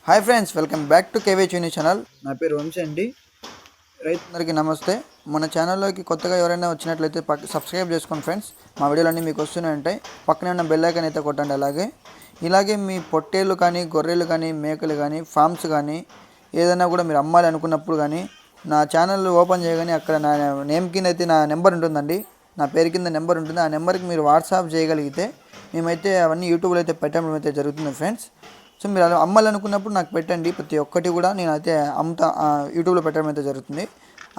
Hi friends, welcome back to కేవీ చూని channel. నా పేరు వంశీ అండి. రైతులందరికీ నమస్తే. మన ఛానల్లోకి కొత్తగా ఎవరైనా వచ్చినట్లయితే సబ్స్క్రైబ్ చేసుకోండి ఫ్రెండ్స్. మా వీడియోలన్నీ మీకు వస్తూనే ఉంటాయి. పక్కనే ఉన్న బెల్ ఐకాన్ అయితే కొట్టండి. ఇలాగే మీ పొట్టేళ్ళు కానీ, గొర్రెలు కానీ, మేకలు కానీ, ఫామ్స్ కానీ ఏదైనా కూడా మీరు అమ్మాలి అనుకున్నప్పుడు కానీ నా ఛానల్ ఓపెన్ చేయగానే అక్కడ నా నేమ్ కింద అయితే నా నెంబర్ ఉంటుందండి. నా పేరు కింద నెంబర్ ఉంటుంది. ఆ నెంబర్కి మీరు వాట్సాప్ చేయగలిగితే మేమైతే అవన్నీ యూట్యూబ్లో అయితే పెట్టడం అయితే జరుగుతుంది ఫ్రెండ్స్. సో మీరు అలా అమ్మాలనుకున్నప్పుడు నాకు పెట్టండి. ప్రతి ఒక్కటి కూడా నేనైతే అమ్ముతా యూట్యూబ్లో పెట్టడం అయితే జరుగుతుంది.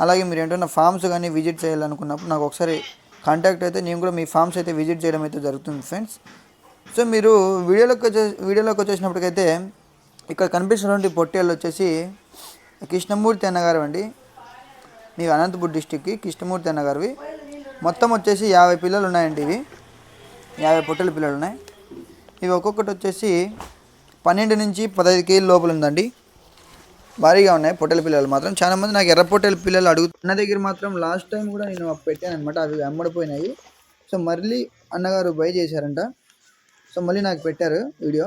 అలాగే మీరు ఏంటన్నా ఫామ్స్ కానీ విజిట్ చేయాలనుకున్నప్పుడు నాకు ఒకసారి కాంటాక్ట్ అయితే నేను కూడా మీ ఫామ్స్ అయితే విజిట్ చేయడం అయితే జరుగుతుంది ఫ్రెండ్స్. సో మీరు వీడియోలోకి వచ్చేసినప్పటికైతే ఇక్కడ కనిపిస్తున్నటువంటి పొట్టేళ్ళు వచ్చేసి కృష్ణమూర్తి అన్నగారు అండి. మీ అనంతపూర్ డిస్టిక్కి కృష్ణమూర్తి అన్నగారివి. మొత్తం వచ్చేసి 50 పిల్లలు ఉన్నాయండి. ఇవి 50 పొట్టేళ్ళ పిల్లలు ఉన్నాయి. ఇవి ఒక్కొక్కటి వచ్చేసి 12 నుంచి 15 కేజీల లోపల ఉందండి. భారీగా ఉన్నాయి పొట్టేల పిల్లలు మాత్రం. చాలామంది నాకు ఎర్ర పొట్టేల పిల్లలు అన్న దగ్గర మాత్రం లాస్ట్ టైం కూడా నేను పెట్టాను అనమాట. అవి అమ్మడిపోయినాయి. సో మళ్ళీ అన్నగారు బై చేశారంట. సో మళ్ళీ నాకు పెట్టారు వీడియో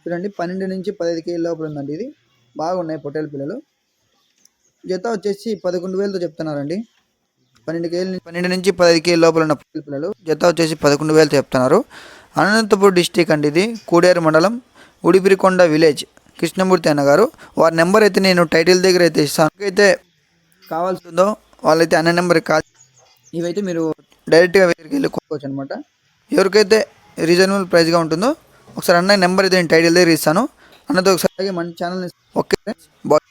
చూడండి. 12 నుంచి 15 కేజీల లోపల ఉందండి. ఇది బాగున్నాయి పొట్టేల పిల్లలు. జత వచ్చేసి 11,000తో చెప్తున్నారండి. 12 నుంచి 15 కేజీల లోపల ఉన్న పొట్టేల పిల్లలు జత వచ్చేసి 11,000తో చెప్తున్నారు. అనంతపూర్ డిస్టిక్ అండి. ఇది కూడేరు మండలం, ఉడిపిరికొండ విలేజ్. కృష్ణమూర్తి అన్నగారు. వారి నెంబర్ అయితే నేను టైటిల్ దగ్గర అయితే ఇస్తాను. అయితే కావాల్సిందో వాళ్ళైతే అన్న నెంబర్కి కాల్. ఇవైతే మీరు డైరెక్ట్గా వేరికి వెళ్ళి కొనుక్కోవచ్చు అనమాట. ఎవరికైతే రీజనబుల్ ప్రైస్గా ఉంటుందో ఒకసారి అన్న నెంబర్ అయితే నేను టైటిల్ దగ్గర ఇస్తాను. అన్నతో ఒకసారి మన ఛానల్ని ఓకే ఫ్రెండ్స్. బాయ్.